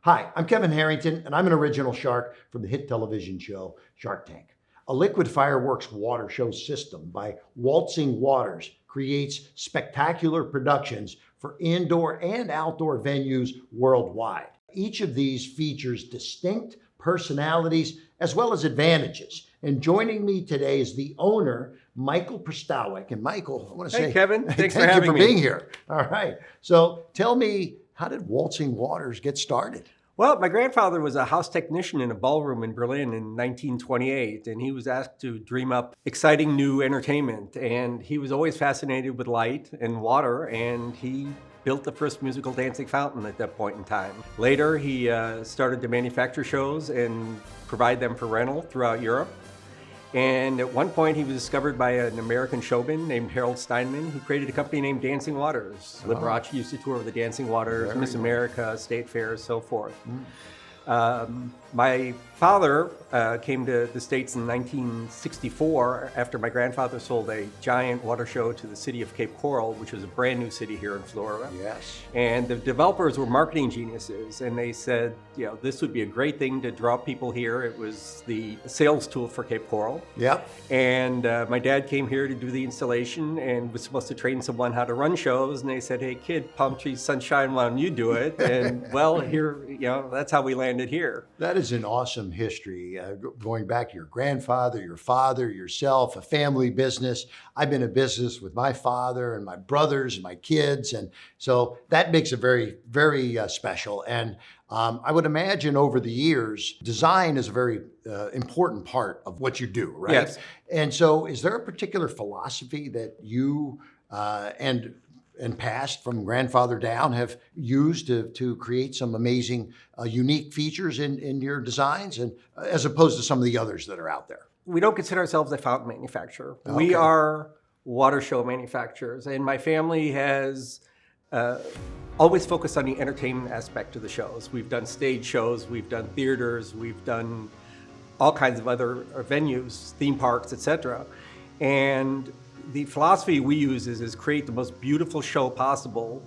Hi, I'm Kevin Harrington, and I'm an original shark from the hit television show Shark Tank. A liquid fireworks water show system by Waltzing Waters creates spectacular productions for indoor and outdoor venues worldwide. Each of these features distinct personalities as well as advantages. And joining me today is the owner, Michael Przystawik. And Michael, I want to say, hey Kevin, thanks for thank having you for me. being here. All right. So tell me, how did Waltzing Waters get started? Well, my grandfather was a house technician in a ballroom in Berlin in 1928, and he was asked to dream up exciting new entertainment. And he was always fascinated with light and water, and he built the first musical dancing fountain at that point in time. Later, he started to manufacture shows and provide them for rental throughout Europe. And at one point, he was discovered by an American showman named Harold Steinman, who created a company named Dancing Waters. Liberace used to tour with the Dancing Waters, Miss America, State Fairs, so forth. My father came to the States in 1964 after my grandfather sold a giant water show to the city of Cape Coral, which was a brand new city here in Florida. Yes. And the developers were marketing geniuses, and they said, you know, this would be a great thing to draw people here. It was the sales tool for Cape Coral. Yep. And my dad came here to do the installation and was supposed to train someone how to run shows. And they said, hey, kid, palm tree sunshine, why don't you do it? And well, here, you know, that's how we landed here. That is an awesome history, going back to your grandfather, your father, yourself, a family business. I've been in business with my father and my brothers and my kids. And so that makes it very, very special. And I would imagine over the years, design is a very important part of what you do, right? Yes. And so is there a particular philosophy that you and passed from grandfather down have used to create some amazing, unique features in your designs, and as opposed to some of the others that are out there? We don't consider ourselves a fountain manufacturer. Okay. We are water show manufacturers, and my family has always focused on the entertainment aspect of the shows. We've done stage shows, we've done theaters, we've done all kinds of other venues, theme parks, etc. And the philosophy we use is create the most beautiful show possible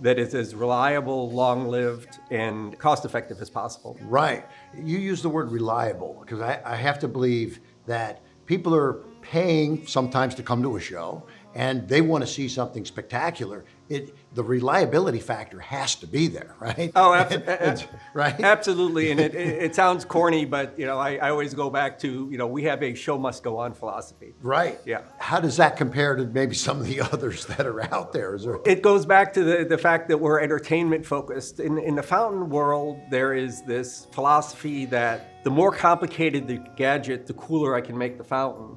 that is as reliable, long-lived, and cost-effective as possible. Right. You use the word reliable, because I have to believe that people are paying sometimes to come to a show, and they want to see something spectacular. The reliability factor has to be there, right? Oh, right? Absolutely. And it sounds corny, but you know, I always go back to, you know, we have a show must go on philosophy. Right. Yeah. How does that compare to maybe some of the others that are out there? It goes back to the fact that we're entertainment focused. In the fountain world, there is this philosophy that the more complicated the gadget, the cooler I can make the fountain.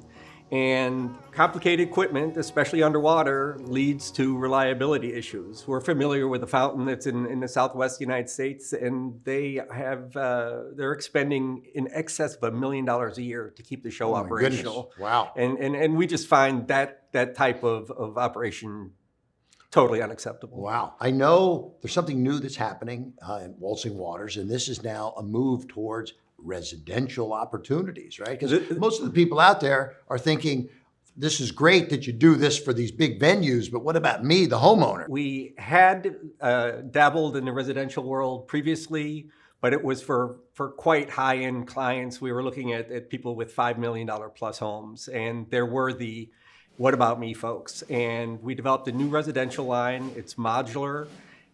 And complicated equipment, especially underwater, leads to reliability issues. We're familiar with a fountain that's in the Southwest United States, and they're expending in excess of $1 million a year to keep the show operational. Goodness. Wow. And we just find that type of operation totally unacceptable. Wow. I know there's something new that's happening in Waltzing Waters, and this is now a move towards residential opportunities, right? Because most of the people out there are thinking, this is great that you do this for these big venues, but what about me, the homeowner? We had dabbled in the residential world previously, but it was for quite high-end clients. We were looking at people with $5 million plus homes, and there were the what about me folks. And we developed a new residential line. It's modular.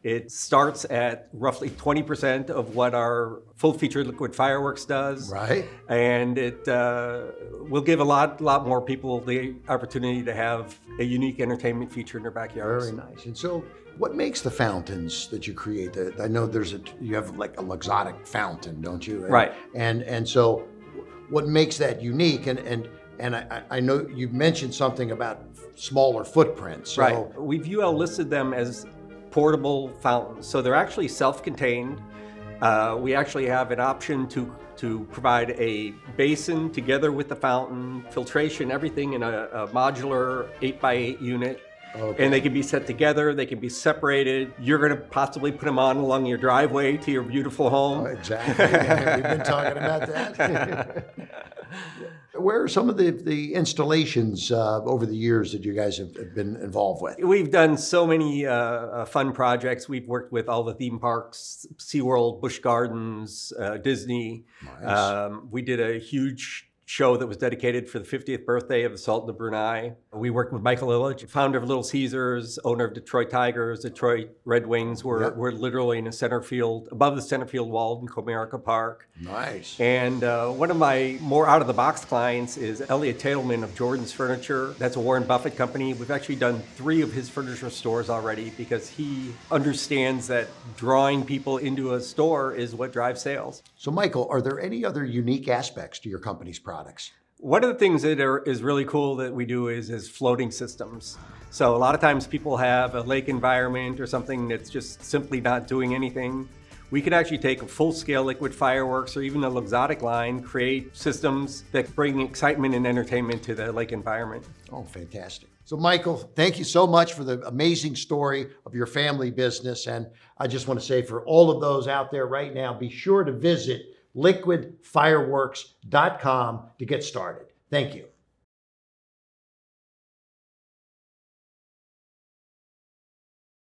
It starts at roughly 20% of what our full-featured liquid fireworks does. Right. And it will give a lot more people the opportunity to have a unique entertainment feature in their backyards. Very nice. And so what makes the fountains that you create? I know you have like a exotic fountain, don't you? Right. And so what makes that unique? And I know you've mentioned something about smaller footprints. So. Right. We've listed them as portable fountains. So they're actually self-contained. We actually have an option to provide a basin together with the fountain, filtration, everything in a modular 8x8 unit. Okay. And they can be set together, they can be separated. You're going to possibly put them on along your driveway to your beautiful home. Exactly. We've been talking about that. Where are some of the installations over the years that you guys have been involved with? We've done so many fun projects. We've worked with all the theme parks, SeaWorld, Busch Gardens, Disney. Nice. We did a huge show that was dedicated for the 50th birthday of the Sultan of Brunei. We worked with Michael Illich, founder of Little Caesars, owner of Detroit Tigers, Detroit Red Wings. We're literally in a center field, above the center field wall in Comerica Park. Nice. And one of my more out-of-the-box clients is Elliot Tatelman of Jordan's Furniture. That's a Warren Buffett company. We've actually done 3 of his furniture stores already because he understands that drawing people into a store is what drives sales. So, Michael, are there any other unique aspects to your company's products? One of the things that is really cool that we do is floating systems. So a lot of times people have a lake environment or something that's just simply not doing anything. We can actually take a full-scale liquid fireworks or even a Luxottic line, create systems that bring excitement and entertainment to the lake environment. Oh, fantastic. So, Michael, thank you so much for the amazing story of your family business. And I just want to say for all of those out there right now, be sure to visit liquidfireworks.com to get started. Thank you.